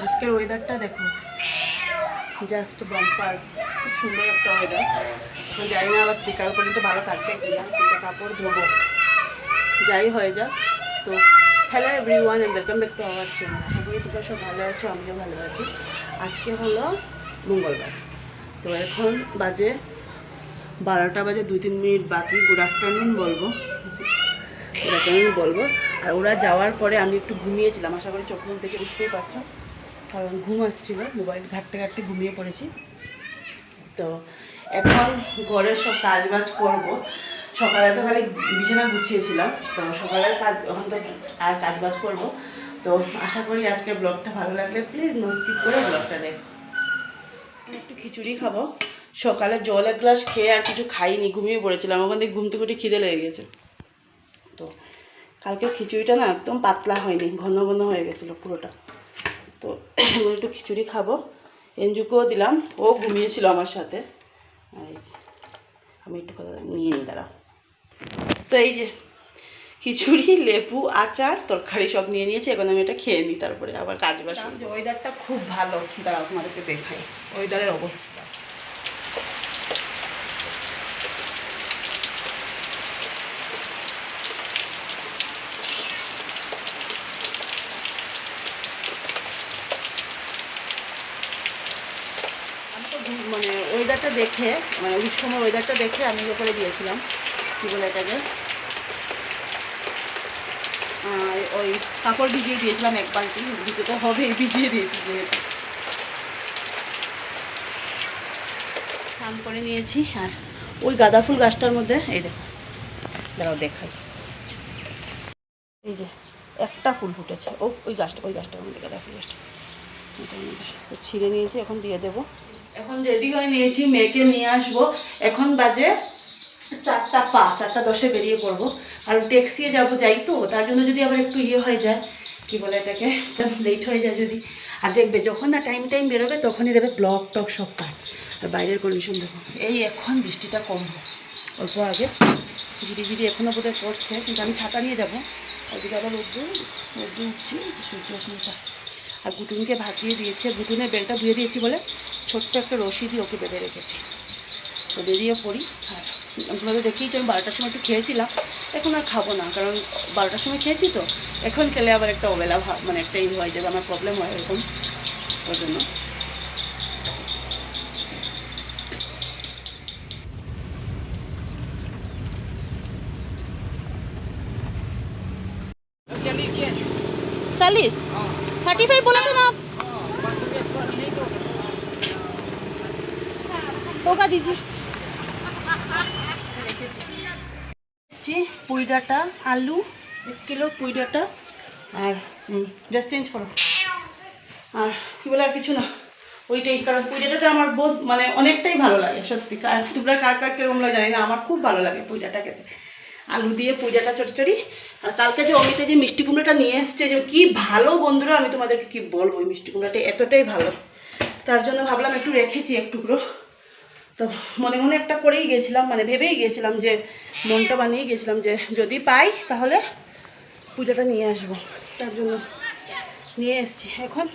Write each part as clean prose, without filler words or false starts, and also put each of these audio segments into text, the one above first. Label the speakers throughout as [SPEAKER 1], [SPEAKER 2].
[SPEAKER 1] আজকের ওয়েদারটা দেখো, জাস্ট বাম্পার, খুব সুন্দর একটা ওয়েদার। এখন জানি না আবার বিকাল পর্যন্ত ভালো থাকবে কিনা, কিন্তু কাপড় ধোবো যাই হয়ে যাক। তো hello everyone, welcome back to our channel. আশা করি তোমরা সব ভালো আছো, আমিও ভালো আছি। আজকে হলো মঙ্গলবার, তো এখন বাজে 12টা বাজে 2-3 মিনিট বাকি। গুড আফটারনুন বলবো, গুড আফটারনুন বলবো। আর ওরা যাওয়ার পরে আমি একটু ঘুমিয়েছিলাম, আশা করি চোখ মুখ থেকে বুঝতেই পারছো, কারণ ঘুম আসছিল, মোবাইল ঘাঁটতে ঘাঁটতে ঘুমিয়ে পড়েছি। তো এখন ঘরের সব কাজবাজ করবো। সকালে তো খালি বিছানা গুছিয়েছিলাম, তো সকালের কাজ এখন তো আর কাজবাজ করবো। তো আশা করি আজকে ব্লগটা ভালো লাগলে প্লিজ নো স্কিপ করে ব্লগটা দেখো। একটু খিচুড়ি খাবো। সকালে জল এক গ্লাস খেয়ে আর কিছু খাইনি, ঘুমিয়ে পড়েছিলাম। ওখান থেকে ঘুম থেকে উঠে খিদে লেগে গেছে। তো কালকে খিচুড়িটা না একদম পাতলা হয়নি, ঘন ঘন হয়ে গেছিলো পুরোটা। তো একটু খিচুড়ি খাবো। এনজুকেও দিলাম, ও ঘুমিয়েছিল আমার সাথে। আর আমি একটু কথা নিয়ে নিই, দাঁড়া। তো এই যে খিচুড়ি, লেবু, আচার, তরকারি সব নিয়ে নিয়েছি। এখন আমি এটা খেয়ে নিই, তারপরে আবার কাজ বাজ। ওয়েদারটা খুব ভালো, দাঁড়াও তোমাদেরকে দেখাই ওয়েদারের অবস্থা। মানে ওয়েদারটা দেখে, মানে ওই সময় ওয়েদারটা দেখে আমি ওপরে দিয়েছিলাম, কী বলে এটাকে, ওই কাপড় ভিজিয়ে দিয়েছিলাম এক বালতি, ভিজতে হবে, ভিজিয়ে দিয়েছি যেহেতু। স্নান করে নিয়েছি। আর ওই গাঁদা ফুল গাছটার মধ্যে এই দেখো, দাঁড়াও দেখাই, এই যে একটা ফুল ফুটেছে। ওই গাছটার মধ্যে গাঁদা ফুল গাছটা, তো ছিঁড়ে নিয়েছি, এখন দিয়ে দেবো। এখন রেডি হয়ে নিয়েছি, মেয়েকে নিয়ে আসবো। এখন বাজে 4:10 বেরিয়ে পড়বো, কারণ ট্যাক্সিয়ে যাই তো, তার জন্য যদি আবার একটু হয়ে যায়, কি বলে এটাকে, লেট হয়ে যায় যদি। আর দেখবে যখন না টাইম বেরোবে তখনই দেবে ব্লক টক সব কাজ। আর বাইরের কন্ডিশন দেখো, এই এখন বৃষ্টিটা কম, অল্প আগে ঝিরিঝিরি এখনও বোধহয় পড়ছে, কিন্তু আমি ছাতা নিয়ে যাবো। ওইদিকে আবার রোদ্দুর উঠছি, সূর্য রশ্মিটা। আর গুটুনকে ভাত দিয়ে দিয়েছে, গুটুনের বেলটা ধুয়ে দিয়েছি বলে ছোট্ট একটা রশি দিয়ে ওকে বেঁধে রেখেছি। তো বেরিয়ে পড়ি। আর আপনাদের দেখেই তো আমি 12টার সময় একটু খেয়েছিলাম, এখন আর খাবো না, কারণ 12টার সময় খেয়েছি তো, এখন খেলে আবার একটা অবেলা ভাব, মানে একটা হয়ে যাবে, আমার প্রবলেম হয় এরকম, ওর জন্য। चालीस 35 बोला था ना आप, होगा दीजिए। পুঁই ডাঁটা, আলু 1 কিলো, পুঁই ডাঁটা, আর ড্রেস চেঞ্জ করো। আর কী বলে, আর কিছু না, ওইটাই। কারণ পুঁই ডাঁটাটা আমার মানে অনেকটাই ভালো লাগে সত্যি। তোমরা কার কীরকম লাগে জানি না, আমার খুব ভালো লাগে পুঁই ডাঁটা খেতে। আলু দিয়ে পুঁই ডাঁটা চচ্চড়ি। আর কালকে যে অমিতে যে মিষ্টি কুমড়োটা নিয়ে এসছে, যে কি ভালো বন্ধুরা, আমি তোমাদেরকে কি বলবো, ওই মিষ্টি কুমড়োটা এতটাই ভালো, তার জন্য ভাবলাম একটু রেখেছি এক টুকরো। তো মনে মনে একটা করেই গেছিলাম, মানে ভেবেই গিয়েছিলাম, যে মনটা বানিয়ে গিয়েছিলাম যে যদি পাই তাহলে পুজোটা নিয়ে আসবো, তার জন্য নিয়ে এসছি। এখন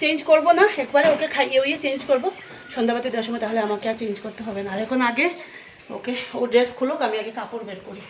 [SPEAKER 1] চেঞ্জ করব না, একবারে ওকে খাইয়ে চেঞ্জ করবো সন্ধ্যাবাতি দেওয়ার সময়, তাহলে আমাকে আর চেঞ্জ করতে হবে না। আর এখন আগে ওকে, ও ড্রেস খুলুক, আমি আগে কাপড় বের করি।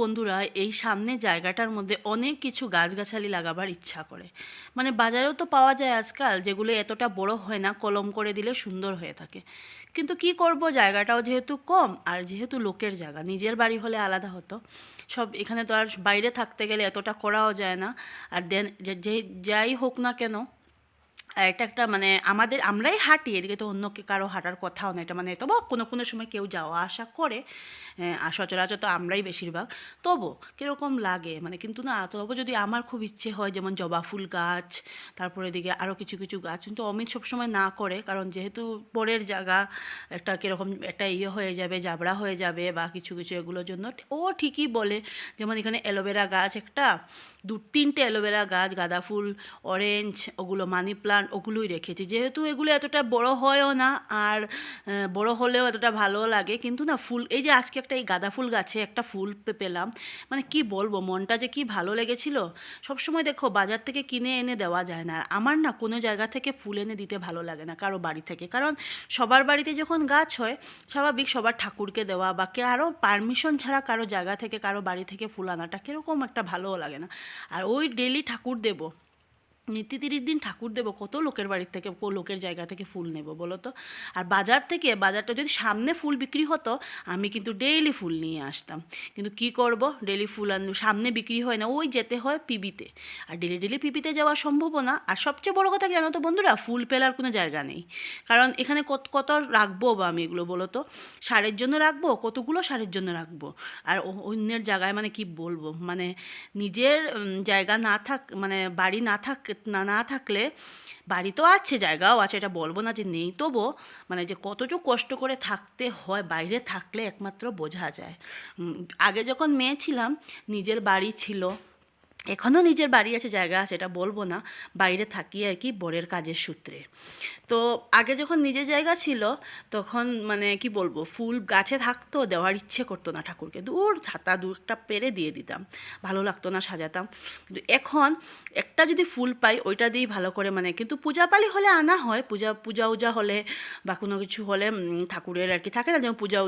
[SPEAKER 1] বন্ধুরা এই সামনে জায়গাটার মধ্যে অনেক কিছু গাছগাছালি লাগাবার ইচ্ছা করে। মানে বাজারেও তো পাওয়া যায় আজকাল, যেগুলো এতটা বড় হয় না, কলম করে দিলে সুন্দর হয়ে থাকে। কিন্তু কি করব, জায়গাটাও যেহেতু কম আর যেহেতু লোকের জায়গা, নিজের বাড়ি হলে আলাদা হতো। সব এখানে তো আর বাইরে থাকতে গেলে এতটা করাও যায় না। আর দেন যে যাই হোক না কেন, এটা একটা মানে আমরাই হাঁটি, এদিকে তো অন্য কারো হাঁটার কথাও না। এটা মানে তবু কোনো কোনো সময় কেউ যাওয়া আসা করে, আর সচরাচর তো আমরাই বেশিরভাগ। তবু কীরকম লাগে মানে, কিন্তু না তবু যদি আমার খুব ইচ্ছে হয়, যেমন জবা ফুল গাছ, তারপরে এদিকে আরও কিছু কিছু গাছ, কিন্তু অমিত সবসময় না করে, কারণ যেহেতু পরের জায়গা একটা কীরকম একটা হয়ে যাবে, জাবড়া হয়ে যাবে বা কিছু কিছু এগুলোর জন্য ও ঠিকই বলে। যেমন এখানে অ্যালোভেরা গাছ একটা, 2-3টে অ্যালোভেরা গাছ, গাঁদা ফুল, অরেঞ্জ, ওগুলো মানি প্লান্ট, ওগুলোই রেখেছি। যেহেতু এগুলো এতটা বড় হয়ও না, আর বড় হলেও এতটা ভালো লাগে, কিন্তু না ফুল, এই যে আজকে একটা এই গাঁদা ফুল গাছে একটা ফুল পেলাম, মানে কি বলবো, মনটা যে কি ভালো লেগেছিল। সবসময় দেখো বাজার থেকে কিনে এনে দেওয়া যায় না, আর আমার না কোনো জায়গা থেকে ফুল এনে দিতে ভালো লাগে না কারো বাড়ি থেকে, কারণ সবার বাড়িতে যখন গাছ হয় স্বাভাবিক সবার ঠাকুরকে দেওয়া বা কারো পারমিশন ছাড়া কারো জায়গা থেকে কারো বাড়ি থেকে ফুল আনাটা কীরকম একটা ভালোও লাগে না। আর ওই ডেলি ঠাকুর দেব, নিত্য 30 দিন ঠাকুর দেবো, কত লোকের বাড়ির থেকে লোকের জায়গা থেকে ফুল নেব বলো তো। আর বাজারটা যদি সামনে ফুল বিক্রি হতো, আমি কিন্তু ডেইলি ফুল নিয়ে আসতাম। কিন্তু কি করব, ডেইলি ফুল সামনে বিক্রি হয় না, ওই যেতে হয় পিবিতে, আর ডেলি ডেলি পিবিতে যাওয়া সম্ভবও না। আর সবচেয়ে বড় কথা কি জানো তো বন্ধুরা, ফুল পেলার কোনো জায়গা নেই, কারণ এখানে কত রাখবো বা আমি এগুলো বলো তো, সারের জন্য রাখবো, কতগুলো সারের জন্য রাখবো। আর অন্যের জায়গায় মানে কি বলবো, মানে নিজের জায়গা না মানে বাড়ি না থাকলে, বাড়ি তো আছে, জায়গাও আছে, এটা বলবো না যে নেই, তবুও মানে যে কতটুকু কষ্ট করে থাকতে হয় বাইরে থাকলে একমাত্র বোঝা যায়। আগে যখন মেয়ে ছিলাম নিজের বাড়ি ছিল, এখনও নিজের বাড়ি আছে, জায়গা আছে, এটা বলবো না, বাইরে থাকি আর কি বরের কাজের সূত্রে। তো আগে যখন নিজের জায়গা ছিল তখন মানে কি বলবো, ফুল গাছে থাকতো, দেওয়ার ইচ্ছে করতো না ঠাকুরকে, দু একটা পেরে দিয়ে দিতাম, ভালো লাগতো না সাজাতাম। কিন্তু এখন একটা যদি ফুল পাই ওইটা দিয়েই ভালো করে মানে, কিন্তু পূজাপালি হলে আনা হয়, পূজা হলে বা কোনো কিছু হলে ঠাকুরের আর কি থাকে না, যেমন পূজা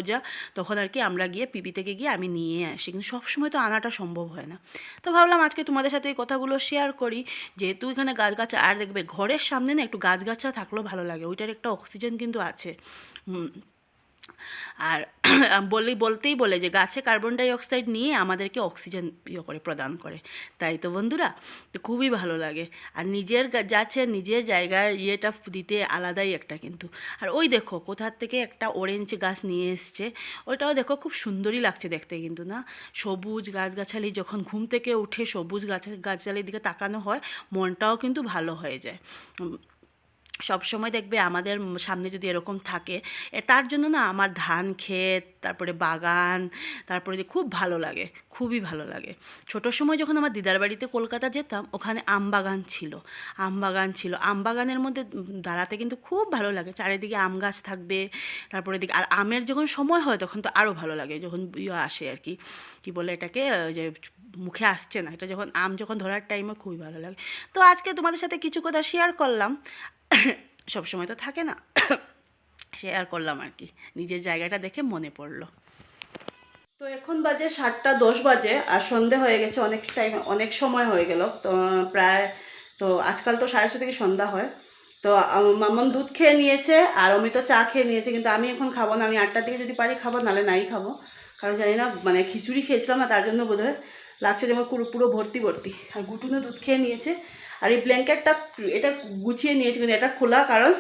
[SPEAKER 1] তখন আর কি আমরা গিয়ে পিবি থেকে গিয়ে আমি নিয়ে আসি, কিন্তু সবসময় তো আনাটা সম্ভব হয় না। তো ভাবলাম আজকে তোমাদের সাথে এই কথাগুলো শেয়ার করি, যেহেতু এখানে গাছগাছা, আর দেখবে ঘরের সামনে না একটু গাছগাছা থাকলেও ভালো লাগে, ওইটার একটা অক্সিজেন কিন্তু আছে। আর বলতেই বলে যে গাছে কার্বন ডাই অক্সাইড নিয়ে আমাদেরকে অক্সিজেন প্রদান করে, তাই তো বন্ধুরা, তো খুবই ভালো লাগে। আর নিজের নিজের জায়গায় দিতে আলাদাই একটা কিন্তু। আর ওই দেখো কোথার থেকে একটা অরেঞ্জ গাছ নিয়ে এসছে, ওইটাও দেখো খুব সুন্দরই লাগছে দেখতে কিন্তু, না সবুজ গাছগাছালি, যখন ঘুম থেকে উঠে সবুজ গাছগাছালির দিকে তাকানো হয়, মনটাও কিন্তু ভালো হয়ে যায়। সব সময় দেখবে আমাদের সামনে যদি এরকম থাকে, তার জন্য না আমার ধান ক্ষেত, তারপরে বাগান, তারপরে খুব ভালো লাগে, খুবই ভালো লাগে। ছোটোর সময় যখন আমার দিদার বাড়িতে কলকাতা যেতাম, ওখানে আম বাগান ছিল, আম বাগানের মধ্যে দাঁড়াতে কিন্তু খুব ভালো লাগে, চারিদিকে আম গাছ থাকবে, তারপরে দিকে আর আমের যখন সময় হয় তখন তো আরও ভালো লাগে, যখন আসে আর কি, কী বলে এটাকে, যে মুখে আসছে না, এটা যখন যখন ধরার টাইমে খুবই ভালো লাগে। তো আজকে তোমাদের সাথে কিছু কথা শেয়ার করলাম, সব সময় তো থাকে না, শেয়ার করলাম আর কি, নিজের জায়গাটা দেখে মনে পড়লো। তো এখন বাজে 7:10 বাজে, আর সন্ধে হয়ে গেছে, অনেক সময় হয়ে গেল তো প্রায়। তো আজকাল তো 6:30 থেকে সন্ধ্যা হয়। তো মামন দুধ খেয়ে নিয়েছে আর অমিত চা খেয়ে নিয়েছে, কিন্তু আমি এখন খাবো না, আমি 8টার দিকে যদি পারি খাবো, নাহলে নাই খাবো, কারণ জানি না মানে খিচুড়ি খেয়েছিলাম না, তার জন্য বোধহয় লাগছে যেমন পুরো ভর্তি। আর গুটুনও দুধ খেয়ে নিয়েছে। আর এই ব্ল্যাঙ্কেটটা এটা গুছিয়ে নিয়েছে, কিন্তু এটা খোলা, কারণ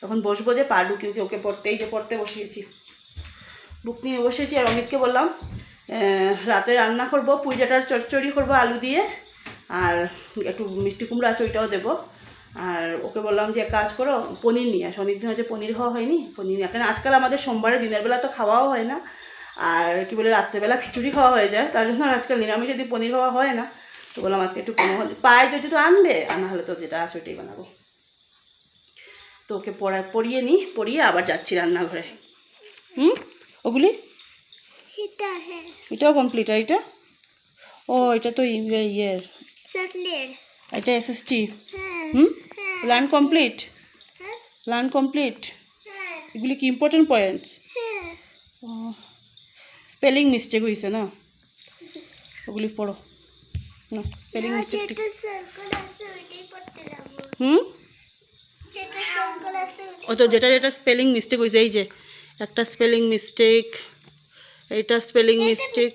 [SPEAKER 1] এখন বসবো যে পা ঢুকি ওকে পড়তে বসিয়েছি, বুক নিয়ে বসেছি। আর অমিতকে বললাম রাতে রান্না করবো, পুঁইজাটার চচ্চড়ি করবো আলু দিয়ে, আর একটু মিষ্টি কুমড়া আছে ওইটাও দেবো। আর ওকে বললাম যে কাজ করো, পনির নিয়ে আস, অনেকদিন হচ্ছে পনির খাওয়া হয়নি, পনির এখন আজকাল আমাদের সোমবারে দিনের বেলা তো খাওয়াও হয় না, আর কি বলে রাত্রেবেলা খিচুড়ি খাওয়া হয়ে যায়, তার জন্য আজকাল নিরামিষ যদি পনির খাওয়া হয় না, তো বললাম আজকে একটু কোনো হলে পায়ে যদি তো আনবে, আনা হলে তো যেটা আছে ওইটাই বানাবো। তো ওকে পড়িয়ে আবার যাচ্ছি রান্নাঘরে। ওগুলি এটাও কমপ্লিট, আর এটা এটা তো ইয়ের, এটা এসএসটি। Learn complete. এগুলি কি ইম্পর্টেন্ট পয়েন্টস? স্পেলিং মিস্টেক হয়েছে না? ওগুলি পড়ো না, স্পেলিং মিস্টেক। ও তো যেটা যেটা স্পেলিং মিস্টেক হয়েছে, এই যে একটা স্পেলিং মিস্টেক, এইটা স্পেলিং মিস্টেক,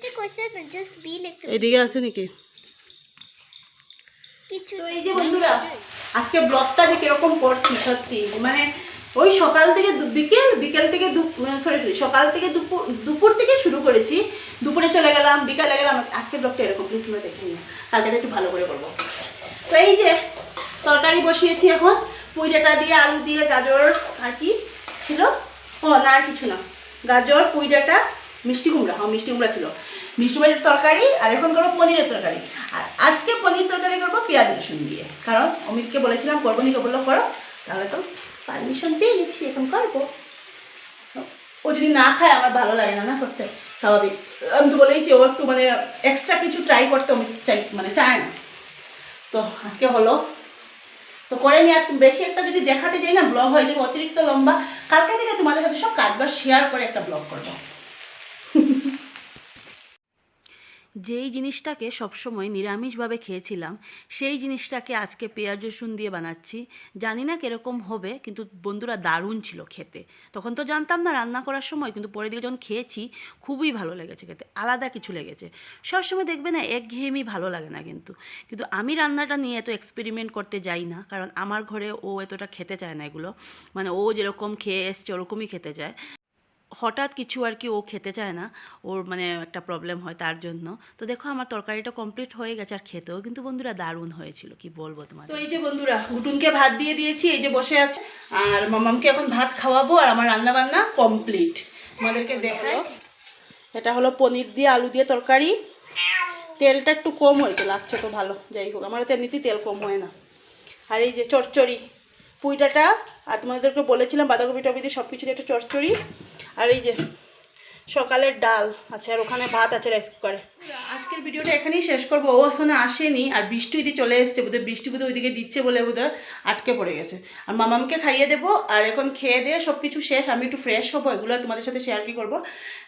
[SPEAKER 1] এদিকে আছে নাকি? তো এই যে বন্ধুরা, আজকে ব্লগটা যে কিরকম করছি সত্যি, মানে ওই সকাল থেকে বিকেল, বিকেল থেকে সকাল থেকে দুপুর থেকে শুরু করেছি, দুপুরে চলে গেলাম, বিকালে গেলাম। আজকে ব্লগটা এরকম, প্লিজ তোমরা দেখে নিও, কালকে একটু ভালো করে করবো। তো এই যে তরকারি বসিয়েছি এখন, পুঁই ডাঁটা দিয়ে, আলু দিয়ে, গাজর আর কি ছিল, ও না আর কিছু না, গাজর, পুঁই ডাঁটা, মিষ্টি কুমড়া, হ্যাঁ মিষ্টি কুমড়া ছিল, মিষ্টি কুমড়ার তরকারি। আর এখন করবো পনিরের তরকারি। আর আজকে পনির তরকারি করবো পেঁয়াজ রসুন দিয়ে, কারণ অমিতকে বলেছিলাম করবো নি, বললো করো, তাহলে তো পারমিশন পেয়ে গেছি, এখন করবো। ও যদি না খায় আমার ভালো লাগে না, না করতে, স্বাভাবিক। আমি তো বলেইছি ও একটু মানে এক্সট্রা কিছু ট্রাই করতে অমিত চায় না। তো আজকে হলো, তো করে নিয়ে আর বেশি একটা যদি দেখাতে যাই না, ব্লগ হয়ে যাবে অতিরিক্ত লম্বা। কালকে থেকে তোমাদের সাথে সব কাজবার শেয়ার করে একটা ব্লগ করবো। যেই জিনিসটাকে সবসময় নিরামিষভাবে খেয়েছিলাম, সেই জিনিসটাকে আজকে পেঁয়াজ রসুন দিয়ে বানাচ্ছি। জানি না কীরকম হবে, কিন্তু বন্ধুরা দারুণ ছিল খেতে। তখন তো জানতাম না রান্না করার সময়, কিন্তু পরের দিকে যখন খেয়েছি খুবই ভালো লেগেছে খেতে, আলাদা কিছু লেগেছে। সবসময় দেখবে না একঘেয়েমি ভালো লাগে না, কিন্তু আমি রান্নাটা নিয়ে এত এক্সপেরিমেন্ট করতে যাই না, কারণ আমার ঘরে ও এতটা খেতে চায় না এগুলো, মানে ও যেরকম খেয়ে এসছে ওরকমই খেতে চায়। হঠাৎ কিছু আর কি ও খেতে চায় না, ওর মানে একটা প্রবলেম হয় তার জন্য। তো দেখো আমার তরকারিটা কমপ্লিট হয়ে গেছে, আর খেতেও কিন্তু বন্ধুরা দারুণ হয়েছিল, কি বলবো তোমার। তো এই যে বন্ধুরা, গুটুনকে ভাত দিয়ে দিয়েছি, এই যে বসে আছে, আর মামামকে এখন ভাত খাওয়াবো, আর আমার রান্না বান্না কমপ্লিট। আমাদেরকে দেখাই, এটা হলো পনির দিয়ে আলু দিয়ে তরকারি। তেলটা একটু কম হয়েছে, লাগছে তো ভালো, যাই হোক আমার তো এমনিতেই তেল কম হয় না। আর এই যে চচ্চড়ি, পুঁই ডাঁটা, আর তোমাদেরকে বলেছিলাম বাঁধাকপি টপি দিয়ে সব কিছু দিয়ে একটা চচ্চড়ি। আর এই যে সকালের ডাল আছে, আর ওখানে ভাত আছে রাইস কুকারে। আজকের ভিডিওটা এখানেই শেষ করবো। ও এখানে আসেনি, আর বৃষ্টি যদি চলে এসছে, বোধহয় বৃষ্টি বোধহয় ওইদিকে দিচ্ছে বলে বোধহয় আটকে পড়ে গেছে। আর মামামকে খাইয়ে দেবো, আর এখন খেয়ে দিয়ে সব কিছু শেষ, আমি একটু ফ্রেশ হবো, এগুলো তোমাদের সাথে শেয়ার কি করবো,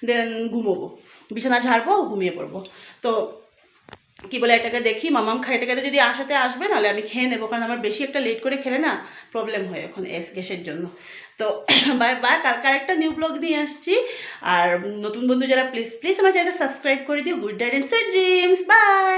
[SPEAKER 1] দেন ঘুমোবো, বিছানা ঝাড়বো, ঘুমিয়ে পড়বো। তো কি বলে এটাকে দেখি, মামাম খাইতে খাইতে যদি আসাতে আসবে, নাহলে আমি খেয়ে নেবো, কারণ আমার বেশি একটা লেট করে খেলে না প্রবলেম হয় এখন গ্যাসের জন্য। তো বাই বাই, কালকে আরেকটা নিউ ব্লগ নিয়ে আসছি। আর নতুন বন্ধু যারা, প্লিজ প্লিজ আমার চ্যানেলটা সাবস্ক্রাইব করে দিও। Good night and sweet dreams, by.